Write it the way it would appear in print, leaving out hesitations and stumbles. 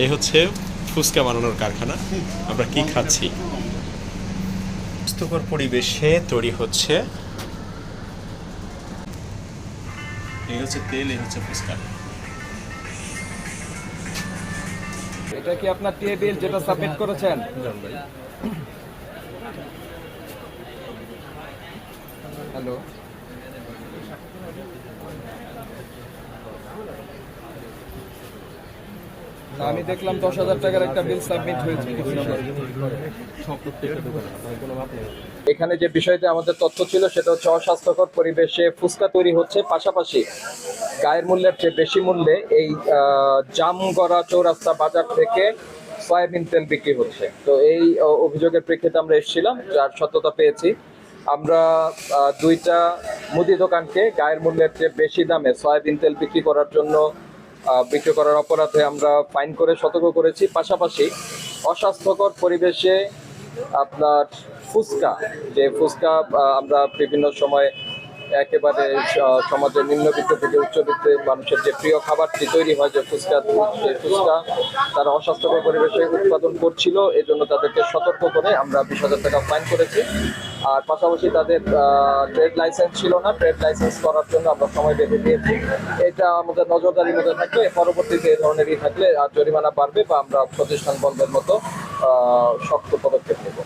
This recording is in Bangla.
এই হচ্ছে ফুচকা বানানোর কারখানা। আমরা কি খাচ্ছি? স্বাস্থ্যকর পরিবেশে তৈরি হচ্ছে। এই হচ্ছে তেল, এই হচ্ছে ফুচকা। এটা কি আপনার টেবিল যেটা সাবমিট করেছেন? হ্যালো, না আমি দেখলাম 10,000 টাকার একটা বিল সাবমিট হয়েছে। এখানে যে বিষয়টা আমাদের তথ্য ছিল সেটা হচ্ছে অস্বাস্থ্যকর পরিবেশে ফুচকা তৈরি হচ্ছে, পাশাপাশি গায়ের মূল্যের চেয়ে বেশি মূল্যে এই জামগড়া চৌরাস্তা বাজার থেকে সয়াবিন তেল বিক্রি হচ্ছে। তো এই অভিযোগের প্রেক্ষিতে আমরা এসেছিলাম, যার সত্যতা পেয়েছি। আমরা দুইটা মুদি দোকানকে গায়ের মূল্যের চেয়ে বেশি দামে সয়াবিন তেল বিক্রি করার অপরাধে আমরা ফাইন করে সতর্ক করেছি। পাশাপাশি অস্বাস্থ্যকর পরিবেশে আপনার ফুচকা আমরা বিভিন্ন সময় একেবারে সমাজের নিম্নবিত্ত থেকে উচ্চবিত্তের মানুষের যে প্রিয় খাবারটি তৈরি হয়, যে ফুচকা তারা অস্বাস্থ্যকর পরিবেশে উৎপাদন করছিল। এজন্য তাদেরকে সতর্ক করে আমরা 20,000 টাকা ফাইন করেছি। আর পাশাপাশি তাদের ট্রেড লাইসেন্স ছিল না, ট্রেড লাইসেন্স করার জন্য আমরা সময় বেঁধে দিয়েছি। এটা আমাদের নজরদারির মধ্যে থাকবে। পরবর্তীতে এই ধরনেরই থাকলে আর জরিমানা বাড়বে বা আমরা প্রতিষ্ঠান বন্ধের মতো শক্ত পদক্ষেপ নেব।